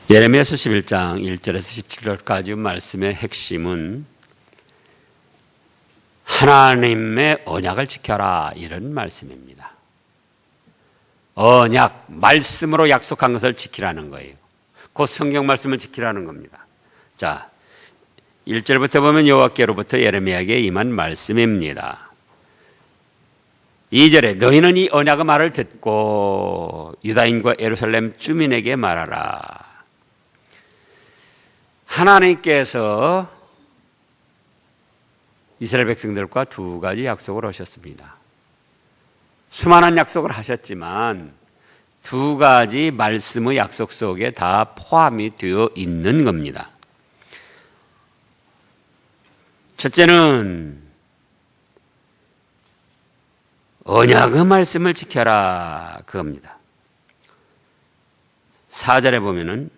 예레미야서 11장 1절에서 17절까지 말씀의 핵심은 하나님의 언약을 지켜라, 이런 말씀입니다. 언약, 말씀으로 약속한 것을 지키라는 거예요. 곧 성경 말씀을 지키라는 겁니다. 자, 1절부터 보면 여호와께로부터 예레미야에게 임한 말씀입니다. 2절에 너희는 이 언약의 말을 듣고 유다인과 예루살렘 주민에게 말하라. 하나님께서 이스라엘 백성들과 두 가지 약속을 하셨습니다. 수많은 약속을 하셨지만 두 가지 말씀의 약속 속에 다 포함이 되어 있는 겁니다. 첫째는 언약의 말씀을 지켜라, 그겁니다. 4절에 보면은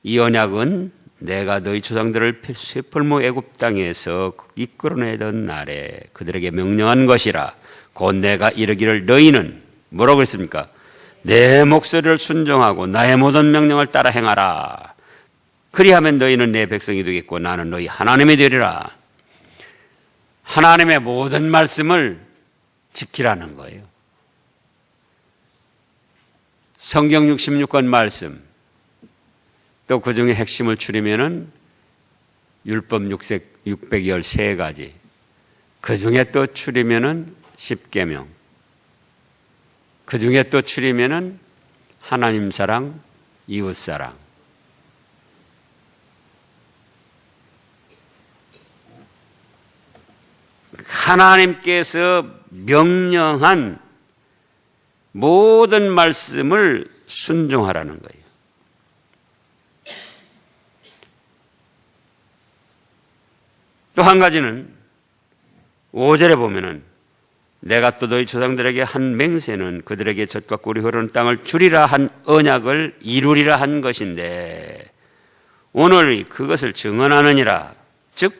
이 언약은 내가 너희 조상들을 쇠풀무 애굽 땅에서 이끌어내던 날에 그들에게 명령한 것이라. 곧 내가 이르기를 너희는 뭐라고 했습니까? 내 목소리를 순종하고 나의 모든 명령을 따라 행하라. 그리하면 너희는 내 백성이 되겠고 나는 너희 하나님이 되리라. 하나님의 모든 말씀을 지키라는 거예요. 성경 66권 말씀, 또 그 중에 핵심을 추리면은 율법 613가지, 그 중에 또 추리면은 10계명, 그 중에 또 추리면은 하나님 사랑, 이웃 사랑. 하나님께서 명령한 모든 말씀을 순종하라는 거예요. 또 한 가지는 5절에 보면은 내가 또 너희 조상들에게 한 맹세는 그들에게 젖과 꿀이 흐르는 땅을 주리라 한 언약을 이루리라 한 것인데 오늘 그것을 증언하느니라. 즉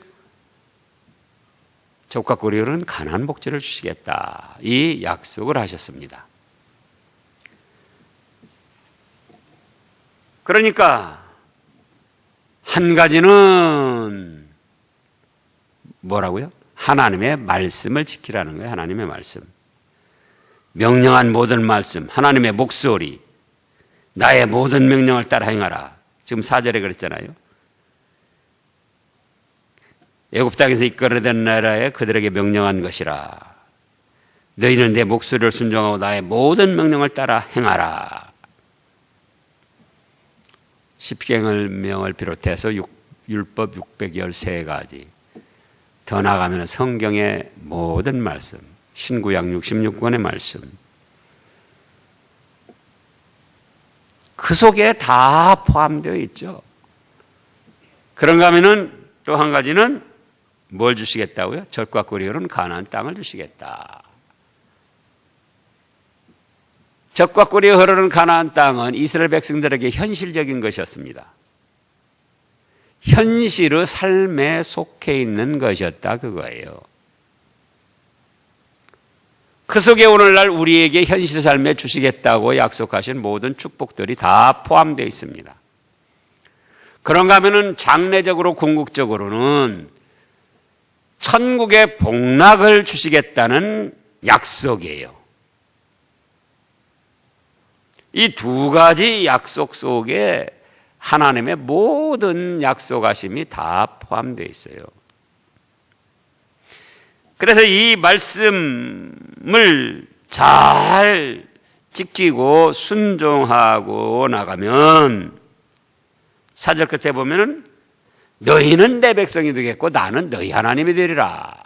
젖과 꿀이 흐르는 가나안 복지를 주시겠다, 이 약속을 하셨습니다. 그러니까 한 가지는 뭐라고요? 하나님의 말씀을 지키라는 거예요. 하나님의 말씀. 명령한 모든 말씀, 하나님의 목소리, 나의 모든 명령을 따라 행하라. 지금 4절에 그랬잖아요. 애굽 땅에서 이끌어낸 나라에 그들에게 명령한 것이라. 너희는 내 목소리를 순종하고 나의 모든 명령을 따라 행하라. 십계명을 비롯해서 율법 613가지, 더 나아가면 성경의 모든 말씀, 신구약 66권의 말씀, 그 속에 다 포함되어 있죠. 그런가 하면은 또 한 가지는 뭘 주시겠다고요? 젖과 꿀이 흐르는 가나안 땅을 주시겠다. 젖과 꿀이 흐르는 가나안 땅은 이스라엘 백성들에게 현실적인 것이었습니다. 현실의 삶에 속해 있는 것이었다, 그거예요. 그 속에 오늘날 우리에게 현실 삶에 주시겠다고 약속하신 모든 축복들이 다 포함되어 있습니다. 그런가 하면은 장래적으로 궁극적으로는 천국의 복락을 주시겠다는 약속이에요. 이 두 가지 약속 속에 하나님의 모든 약속하심이 다 포함되어 있어요. 그래서 이 말씀을 잘 지키고 순종하고 나가면 4절 끝에 보면은 너희는 내 백성이 되겠고 나는 너희 하나님이 되리라.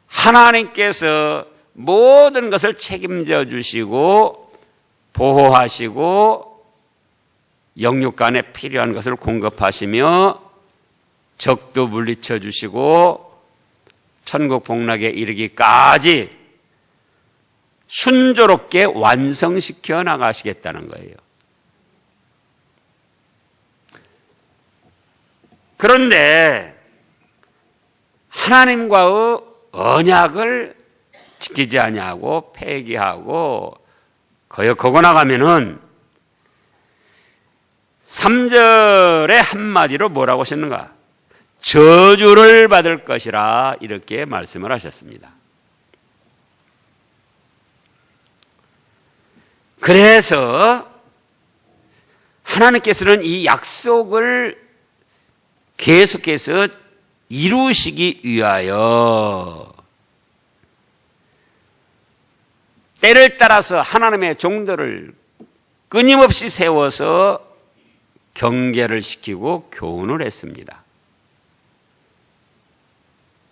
하나님께서 모든 것을 책임져 주시고 보호하시고 영육간에 필요한 것을 공급하시며 적도 물리쳐 주시고 천국 복락에 이르기까지 순조롭게 완성시켜 나가시겠다는 거예요. 그런데 하나님과의 언약을 지키지 아니하고 폐기하고 거역하고 나가면은 3절의 한마디로 뭐라고 하셨는가? 저주를 받을 것이라 이렇게 말씀을 하셨습니다. 그래서 하나님께서는 이 약속을 계속해서 이루시기 위하여 때를 따라서 하나님의 종들을 끊임없이 세워서 경계를 시키고 교훈을 했습니다.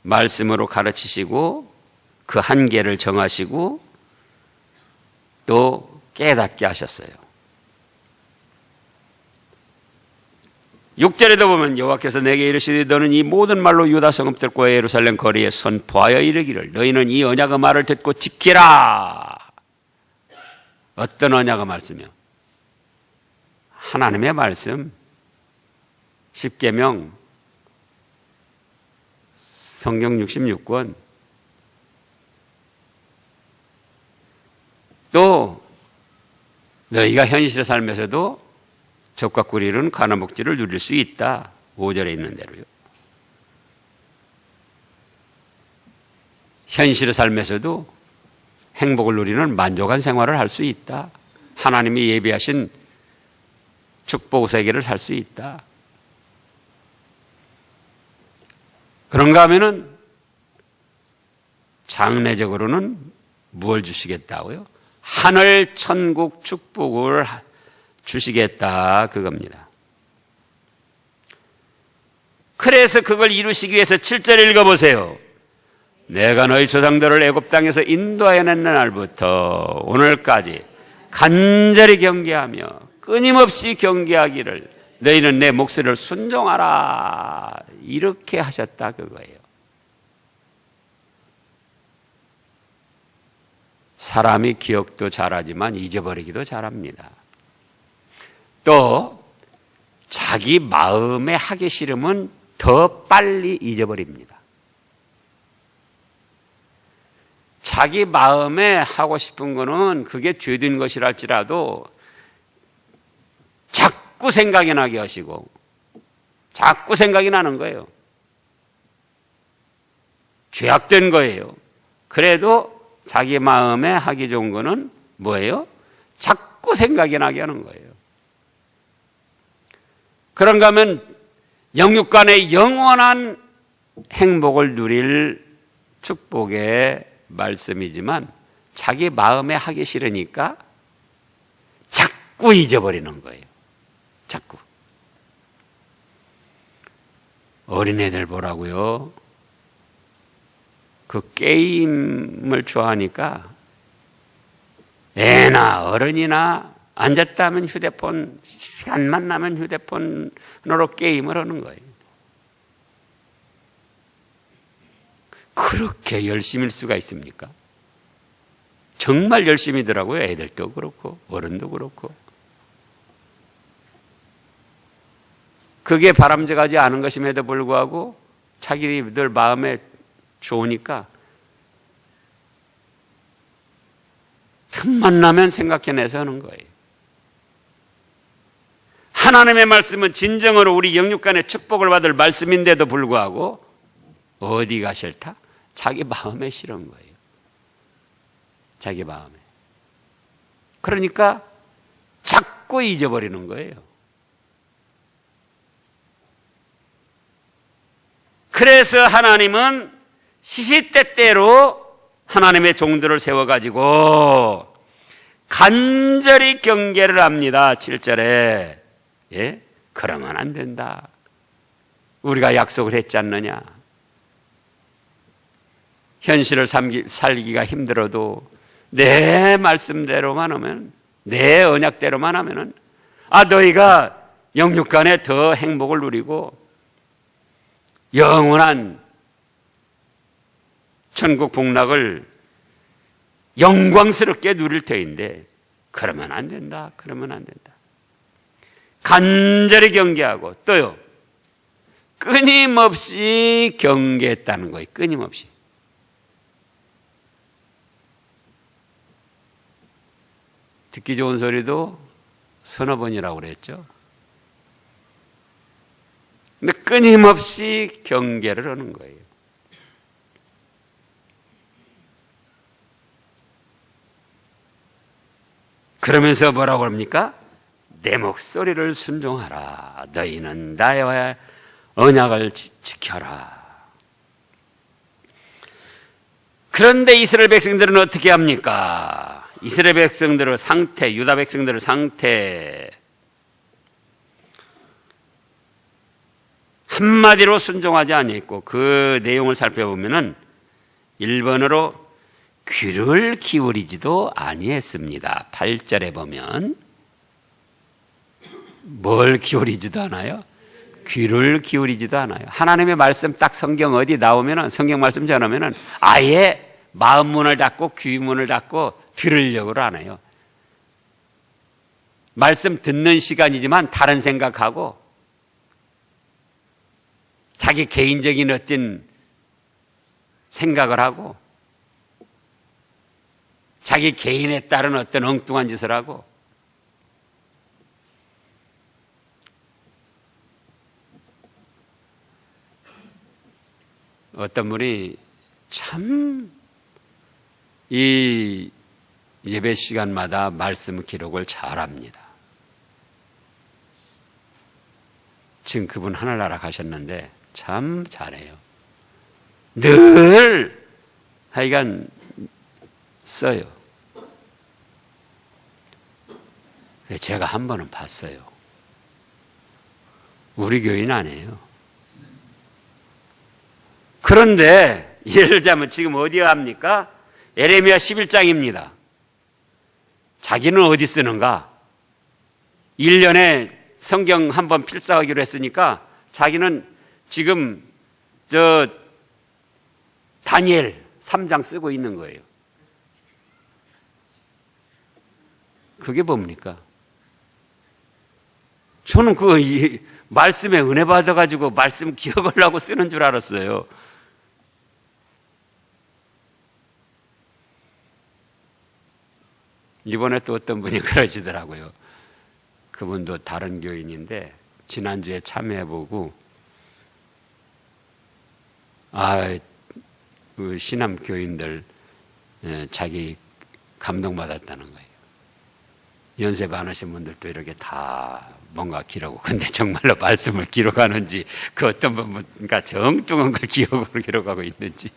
말씀으로 가르치시고 그 한계를 정하시고 또 깨닫게 하셨어요. 6절에도 보면 여호와께서 내게 이르시되 너는 이 모든 말로 유다 성읍들과 예루살렘 거리에 선포하여 이르기를 너희는 이 언약의 말을 듣고 지키라. 어떤 언약의 말씀이요? 하나님의 말씀, 십계명, 성경 66권, 또 너희가 현실의 삶에서도 젖과 꿀이 이루는 가난 복지를 누릴 수 있다. 5절에 있는 대로요. 현실의 삶에서도 행복을 누리는 만족한 생활을 할 수 있다. 하나님이 예비하신 축복 세계를 살 수 있다. 그런가 하면은 장래적으로는 무엇을 주시겠다고요? 하늘 천국 축복을 주시겠다 그겁니다. 그래서 그걸 이루시기 위해서 7절 읽어보세요. 내가 너희 조상들을 애굽 땅에서 인도하여낸 날부터 오늘까지 간절히 경계하며 끊임없이 경계하기를 너희는 내 목소리를 순종하라 이렇게 하셨다 그거예요. 사람이 기억도 잘하지만 잊어버리기도 잘합니다. 또 자기 마음에 하기 싫으면 더 빨리 잊어버립니다. 자기 마음에 하고 싶은 거는 그게 죄된 것이라 할지라도 자꾸 생각이 나게 하시고 자꾸 생각이 나는 거예요. 죄악된 거예요. 그래도 자기 마음에 하기 좋은 거는 뭐예요? 자꾸 생각이 나게 하는 거예요. 그런가 하면 영육간의 영원한 행복을 누릴 축복의 말씀이지만 자기 마음에 하기 싫으니까 자꾸 잊어버리는 거예요. 자꾸. 어린애들 보라고요. 그 게임을 좋아하니까 애나 어른이나 앉았다 하면 휴대폰, 시간만 나면 휴대폰으로 게임을 하는 거예요. 그렇게 열심일 수가 있습니까? 정말 열심히더라고요. 애들도 그렇고 어른도 그렇고. 그게 바람직하지 않은 것임에도 불구하고 자기들 마음에 좋으니까 틈만 나면 생각해내서 하는 거예요. 하나님의 말씀은 진정으로 우리 영육간의 축복을 받을 말씀인데도 불구하고 어디가 싫다? 자기 마음에 싫은 거예요. 자기 마음에. 그러니까 자꾸 잊어버리는 거예요. 그래서 하나님은 시시때때로 하나님의 종들을 세워가지고 간절히 경계를 합니다. 7절에. 예? 그러면 안 된다. 우리가 약속을 했지 않느냐. 현실을 살기가 힘들어도 내 말씀대로만 하면, 내 언약대로만 하면은, 너희가 영육간에 더 행복을 누리고 영원한 천국 복락을 영광스럽게 누릴 터인데, 그러면 안 된다. 그러면 안 된다. 간절히 경계하고 또요, 끊임없이 경계했다는 거예요. 끊임없이. 듣기 좋은 소리도 서너 번이라고 그랬죠. 근데 끊임없이 경계를 하는 거예요. 그러면서 뭐라고 합니까? 내 목소리를 순종하라. 너희는 나의 언약을 지켜라. 그런데 이스라엘 백성들은 어떻게 합니까? 이스라엘 백성들의 상태, 유다 백성들의 상태, 한마디로 순종하지 아니했고 그 내용을 살펴보면은 1번으로 귀를 기울이지도 아니했습니다. 8절에 보면 뭘 기울이지도 않아요? 귀를 기울이지도 않아요. 하나님의 말씀 딱 성경 어디 나오면은, 성경 말씀 전하면은 아예 마음 문을 닫고 귀 문을 닫고 들으려고 안 해요. 말씀 듣는 시간이지만 다른 생각하고 자기 개인적인 어떤 생각을 하고 자기 개인에 따른 어떤 엉뚱한 짓을 하고 어떤 분이 참 이 예배 시간마다 말씀 기록을 잘합니다. 지금 그분 하늘나라 가셨는데 참 잘해요. 늘 하여간 써요. 제가 한 번은 봤어요. 우리 교인 아니에요. 그런데 예를 들자면 지금 어디에 합니까? 에레미야 11장입니다. 자기는 어디 쓰는가? 1년에 성경 한 번 필사하기로 했으니까 자기는 지금 다니엘 3장 쓰고 있는 거예요. 그게 뭡니까? 저는 말씀에 은혜 받아가지고 말씀 기억하려고 쓰는 줄 알았어요. 이번에 또 어떤 분이 그러시더라고요. 그분도 다른 교인인데 지난주에 참여해보고 그 신암 교인들 자기 감동받았다는 거예요. 연세 많으신 분들도 이렇게 다 뭔가 기록하고 근데 정말로 말씀을 기록하는지 그 어떤 분은 그러니까 정뚱한 걸 기억으로 기록하고 있는지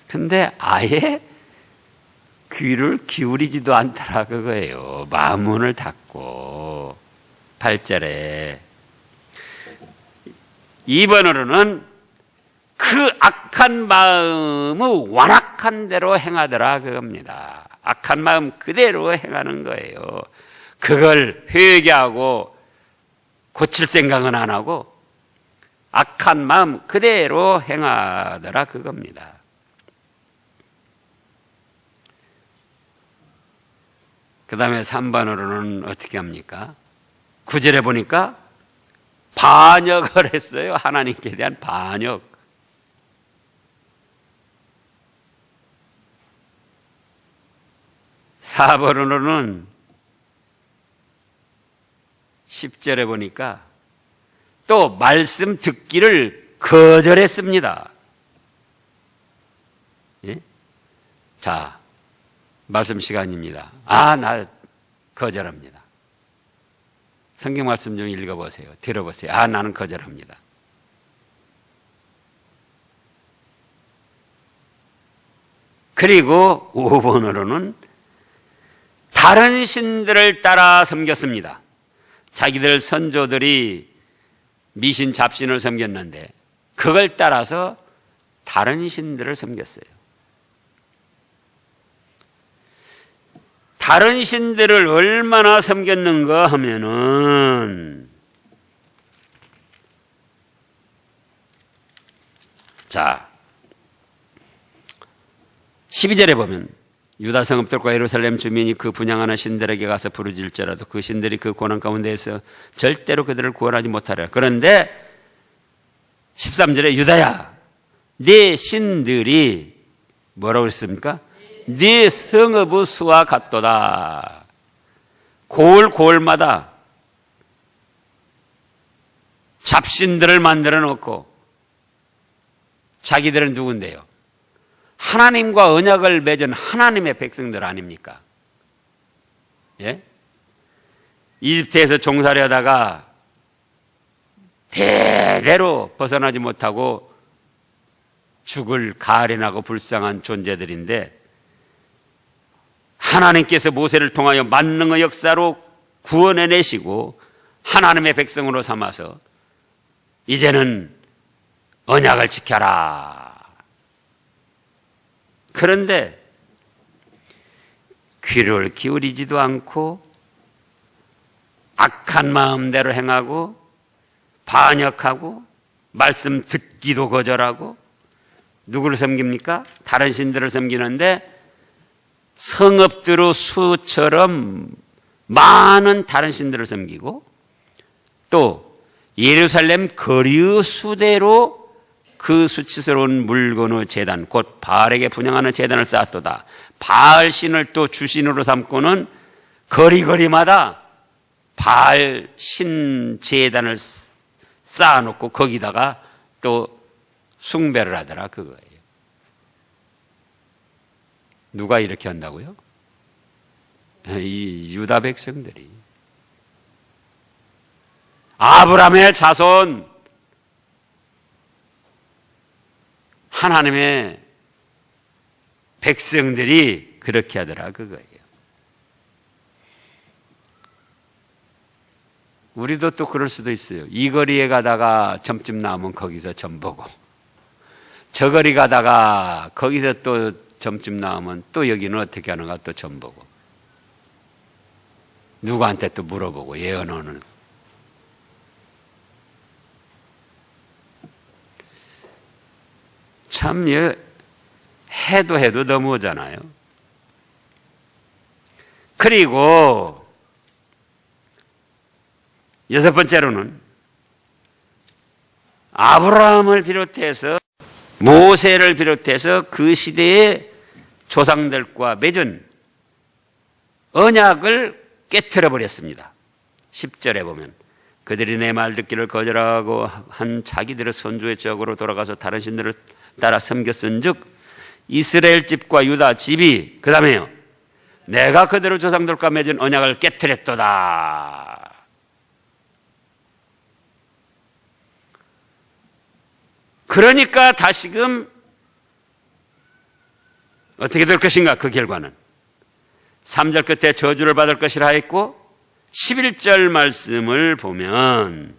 근데 아예 귀를 기울이지도 않더라 그거예요. 마음 문을 닫고 8절에 2번으로는 그 악한 마음의 완악한 대로 행하더라 그겁니다. 악한 마음 그대로 행하는 거예요. 그걸 회개하고 고칠 생각은 안 하고 악한 마음 그대로 행하더라 그겁니다. 그 다음에 3번으로는 어떻게 합니까? 9절에 보니까 반역을 했어요. 하나님께 대한 반역. 사번으로는 10절에 보니까 또 말씀 듣기를 거절했습니다. 예? 자, 말씀 시간입니다. 나 거절합니다. 성경 말씀 좀 읽어보세요. 들어보세요. 나는 거절합니다. 그리고 5번으로는 다른 신들을 따라 섬겼습니다. 자기들 선조들이 미신 잡신을 섬겼는데 그걸 따라서 다른 신들을 섬겼어요. 다른 신들을 얼마나 섬겼는가 하면은 자 12절에 보면 유다 성읍들과 예루살렘 주민이 그 분향하는 신들에게 가서 부르짖을지라도 그 신들이 그 고난 가운데에서 절대로 그들을 구원하지 못하리라. 그런데 13절에 유다야 네 신들이 뭐라고 그랬습니까? 네 성읍의 수와 같도다. 고을마다 잡신들을 만들어 놓고 자기들은 누군데요? 하나님과 언약을 맺은 하나님의 백성들 아닙니까? 예? 이집트에서 종살이하다가 대대로 벗어나지 못하고 죽을 가련하고 불쌍한 존재들인데 하나님께서 모세를 통하여 만능의 역사로 구원해내시고 하나님의 백성으로 삼아서 이제는 언약을 지켜라. 그런데 귀를 기울이지도 않고 악한 마음대로 행하고 반역하고 말씀 듣기도 거절하고 누구를 섬깁니까? 다른 신들을 섬기는데 성읍들의 수처럼 많은 다른 신들을 섬기고 또 예루살렘 거리의 수대로 그 수치스러운 물건의 제단 곧 바알에게 분향하는 제단을 쌓았도다. 바알 신을 또 주신으로 삼고는 거리마다 바알 신 제단을 쌓아놓고 거기다가 또 숭배를 하더라 그거예요. 누가 이렇게 한다고요? 이 유다 백성들이. 아브라함의 자손 하나님의 백성들이 그렇게 하더라 그거예요. 우리도 또 그럴 수도 있어요. 이 거리에 가다가 점집 나오면 거기서 점 보고 저 거리 가다가 거기서 또 점집 나오면 또 여기는 어떻게 하는가 또 점 보고 누구한테 또 물어보고 예언하는. 참 해도 너무하잖아요. 그리고 여섯 번째로는 아브라함을 비롯해서 모세를 비롯해서 그 시대의 조상들과 맺은 언약을 깨트려 버렸습니다. 10절에 보면 그들이 내 말 듣기를 거절하고 한 자기들의 선조의 적으로 돌아가서 다른 신들을 따라 섬겼은즉 이스라엘 집과 유다 집이 그 다음에요 내가 그들의 조상들과 맺은 언약을 깨트렸도다. 그러니까 다시금 어떻게 될 것인가? 그 결과는 3절 끝에 저주를 받을 것이라 했고 11절 말씀을 보면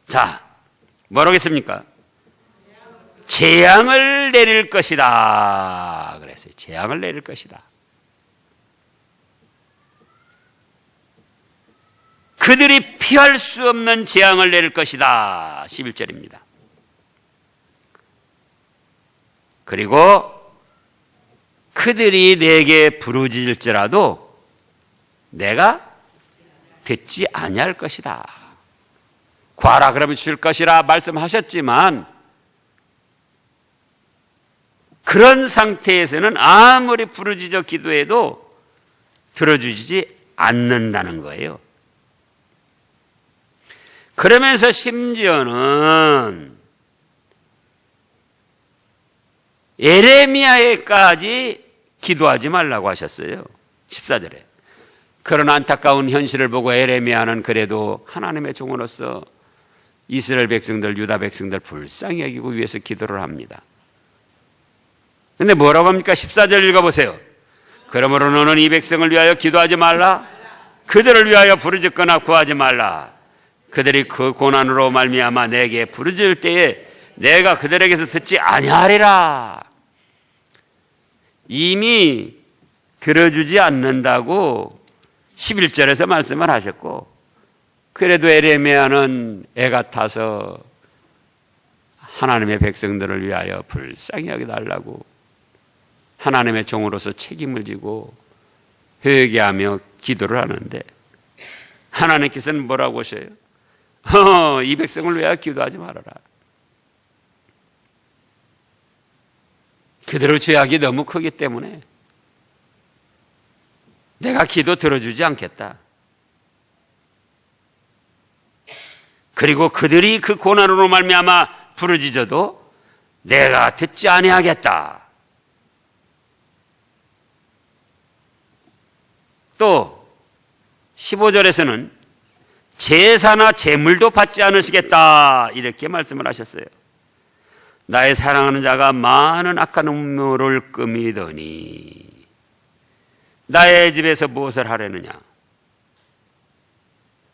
자 뭐라고 했습니까? 재앙을 내릴 것이다 그랬어요. 재앙을 내릴 것이다. 그들이 피할 수 없는 재앙을 내릴 것이다. 11절입니다. 그리고 그들이 내게 부르짖을지라도 내가 듣지 아니할 것이다. 구하라 그러면 주실 것이라 말씀하셨지만 그런 상태에서는 아무리 부르짖어 기도해도 들어주지 않는다는 거예요. 그러면서 심지어는 에레미야에까지 기도하지 말라고 하셨어요. 14절에. 그런 안타까운 현실을 보고 에레미야는 그래도 하나님의 종으로서 이스라엘 백성들, 유다 백성들 불쌍히 여기고 위해서 기도를 합니다. 근데 뭐라고 합니까? 14절 읽어보세요. 그러므로 너는 이 백성을 위하여 기도하지 말라. 그들을 위하여 부르짖거나 구하지 말라. 그들이 그 고난으로 말미암아 내게 부르짖을 때에 내가 그들에게서 듣지 아니하리라. 이미 들어주지 않는다고 11절에서 말씀을 하셨고 그래도 에레미야는 애가 타서 하나님의 백성들을 위하여 불쌍히 여겨달라고 하나님의 종으로서 책임을 지고 회개하며 기도를 하는데 하나님께서는 뭐라고 하셔요? 이 백성을 위하여 기도하지 말아라. 그대로 죄악이 너무 크기 때문에 내가 기도 들어주지 않겠다. 그리고 그들이 그 고난으로 말미암아 부르짖어도 내가 듣지 아니하겠다. 또 15절에서는 제사나 제물도 받지 않으시겠다 이렇게 말씀을 하셨어요. 나의 사랑하는 자가 많은 악한 음모를 꾸미더니 나의 집에서 무엇을 하려느냐?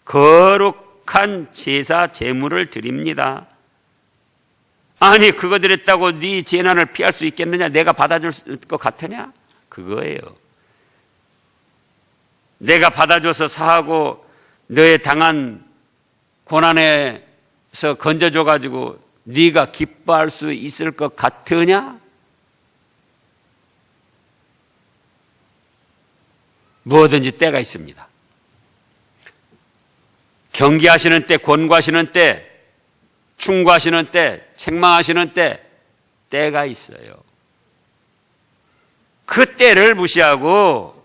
거룩한 제사 제물을 드립니다. 아니 그거 드렸다고 네 재난을 피할 수 있겠느냐? 내가 받아줄 것 같으냐? 그거예요. 내가 받아줘서 사하고 너의 당한 고난에서 건져줘가지고 네가 기뻐할 수 있을 것 같으냐? 무엇든지 때가 있습니다. 경계하시는 때, 권고하시는 때, 충고하시는 때, 책망하시는 때, 때가 있어요. 그 때를 무시하고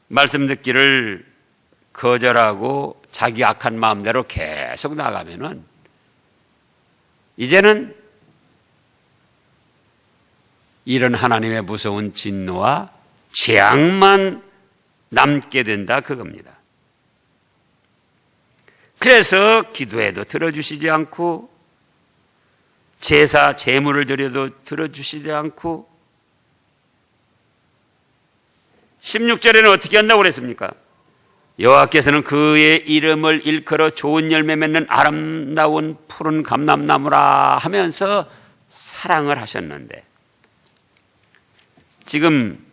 말씀 듣기를 거절하고 자기 악한 마음대로 계속 나가면은 이제는 이런 하나님의 무서운 진노와 재앙만 남게 된다 그겁니다. 그래서 기도해도 들어주시지 않고 제사 제물을 드려도 들어주시지 않고 16절에는 어떻게 한다고 그랬습니까? 여호와께서는 그의 이름을 일컬어 좋은 열매 맺는 아름다운 푸른 감람나무라 하면서 사랑을 하셨는데 지금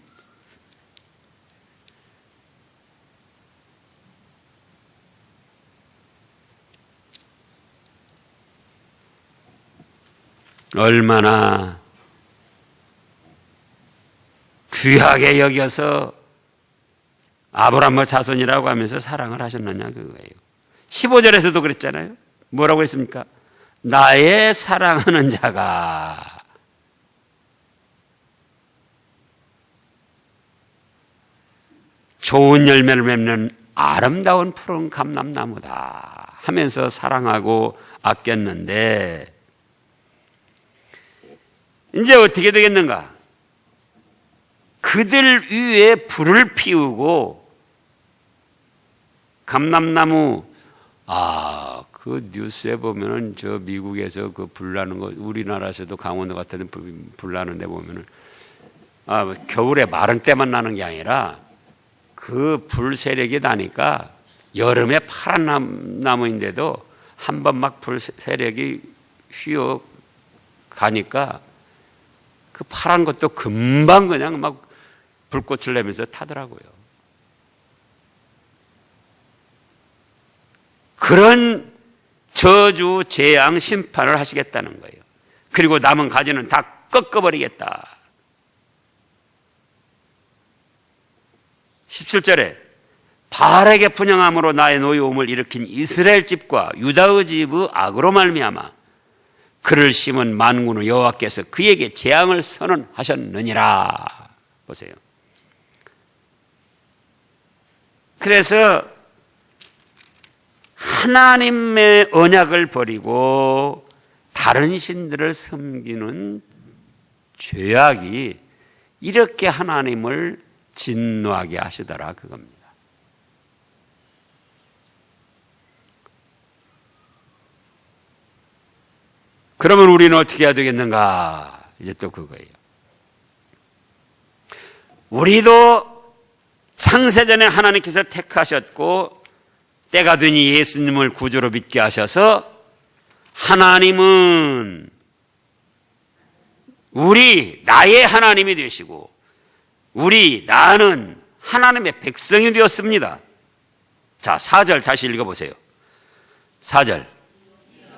얼마나 귀하게 여겨서 아브라함의 자손이라고 하면서 사랑을 하셨느냐 그거예요. 15절에서도 그랬잖아요. 뭐라고 했습니까? 나의 사랑하는 자가 좋은 열매를 맺는 아름다운 푸른 감람나무다 하면서 사랑하고 아꼈는데 이제 어떻게 되겠는가? 그들 위에 불을 피우고 감람나무 그 뉴스에 보면은 저 미국에서 그 불 나는 거 우리나라에서도 강원도 같은 데 불 나는데 보면은 겨울에 마른 때만 나는 게 아니라 그 불 세력이 나니까 여름에 파란 나무인데도 한 번 막 불 세력이 휘어 가니까 그 파란 것도 금방 그냥 막 불꽃을 내면서 타더라고요. 그런 저주, 재앙, 심판을 하시겠다는 거예요. 그리고 남은 가지는 다 꺾어버리겠다. 17절에 바알에게 분향함으로 나의 노여움을 일으킨 이스라엘 집과 유다의 집의 악으로 말미암아 그를 심은 만군의 여호와께서 그에게 재앙을 선언하셨느니라. 보세요. 그래서 하나님의 언약을 버리고 다른 신들을 섬기는 죄악이 이렇게 하나님을 진노하게 하시더라 그겁니다. 그러면 우리는 어떻게 해야 되겠는가? 이제 또 그거예요. 우리도 창세전에 하나님께서 택하셨고 때가 되니 예수님을 구주로 믿게 하셔서 하나님은 나의 하나님이 되시고 나는 하나님의 백성이 되었습니다. 자, 4절 다시 읽어보세요. 4절.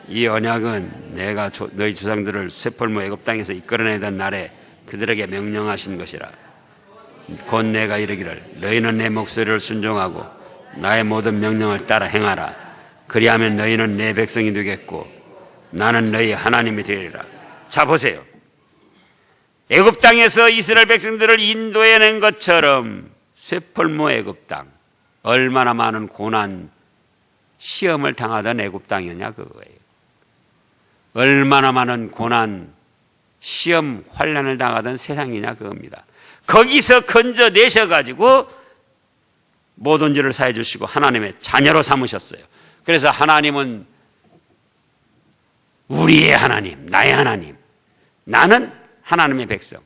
이 언약은 내가 너희 조상들을 쇠풀무 애굽 땅에서 이끌어내던 날에 그들에게 명령하신 것이라. 곧 내가 이르기를 너희는 내 목소리를 순종하고 나의 모든 명령을 따라 행하라. 그리하면 너희는 내 백성이 되겠고 나는 너희 하나님이 되리라. 자, 보세요. 애굽 땅에서 이스라엘 백성들을 인도해낸 것처럼 쇠풀무 애굽 땅, 얼마나 많은 고난, 시험을 당하던 애굽 땅이냐 그거예요. 얼마나 많은 고난, 시험, 환난을 당하던 세상이냐 그겁니다. 거기서 건져내셔가지고 모든 죄를 사해 주시고 하나님의 자녀로 삼으셨어요. 그래서 하나님은 우리의 하나님, 나의 하나님, 나는 하나님의 백성.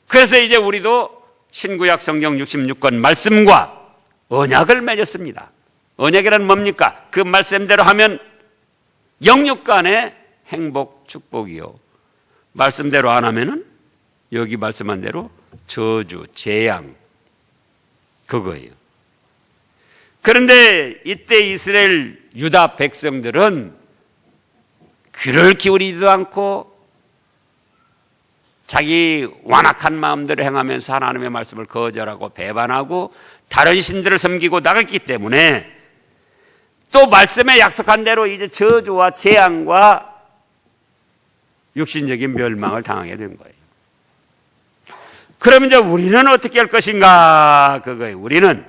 그래서 이제 우리도 신구약 성경 66권 말씀과 언약을 맺었습니다. 언약이란 뭡니까? 그 말씀대로 하면 영육 간의 행복, 축복이요. 말씀대로 안 하면은 여기 말씀한 대로 저주, 재앙, 그거예요. 그런데 이때 이스라엘 유다 백성들은 귀를 기울이지도 않고 자기 완악한 마음대로 행하면서 하나님의 말씀을 거절하고 배반하고 다른 신들을 섬기고 나갔기 때문에 또 말씀에 약속한 대로 이제 저주와 재앙과 육신적인 멸망을 당하게 된 거예요. 그럼 이제 우리는 어떻게 할 것인가? 그거예요. 우리는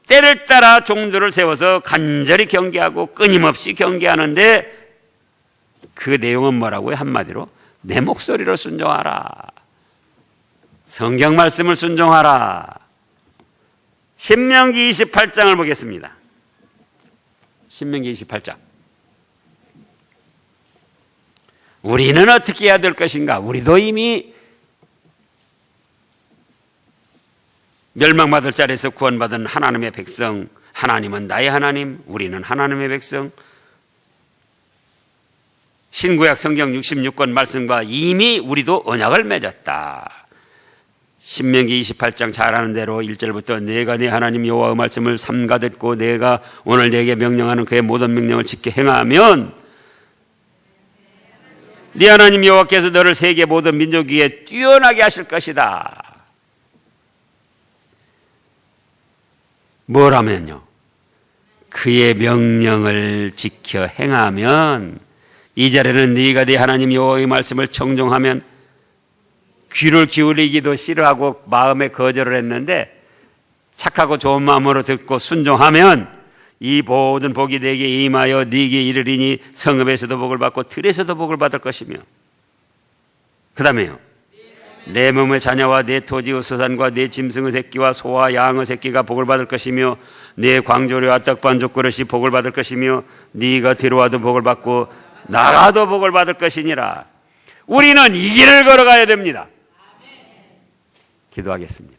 때를 따라 종들을 세워서 간절히 경계하고 끊임없이 경계하는데 그 내용은 뭐라고요? 한마디로 내 목소리를 순종하라. 성경 말씀을 순종하라. 신명기 28장을 보겠습니다. 신명기 28장. 우리는 어떻게 해야 될 것인가? 우리도 이미 멸망받을 자리에서 구원받은 하나님의 백성, 하나님은 나의 하나님, 우리는 하나님의 백성, 신구약 성경 66권 말씀과 이미 우리도 언약을 맺었다. 신명기 28장 잘 아는 대로 1절부터 내가 네 하나님 여호와의 말씀을 삼가 듣고 내가 오늘 네게 명령하는 그의 모든 명령을 지켜 행하면 네 하나님 여호와께서 너를 세계 모든 민족 위에 뛰어나게 하실 것이다. 뭐라면요? 그의 명령을 지켜 행하면 이 자리는 네가 네 하나님 여호와의 말씀을 청종하면 귀를 기울이기도 싫어하고 마음에 거절을 했는데 착하고 좋은 마음으로 듣고 순종하면 이 모든 복이 네게 임하여 네게 이르리니 성읍에서도 복을 받고 들에서도 복을 받을 것이며 그 다음에요 내 몸의 자녀와 내 토지의 소산과 내 짐승의 새끼와 소와 양의 새끼가 복을 받을 것이며 내 광조리와 떡반죽 그릇이 복을 받을 것이며 네가 들어와도 복을 받고 나가도 복을 받을 것이니라. 우리는 이 길을 걸어가야 됩니다. 기도하겠습니다.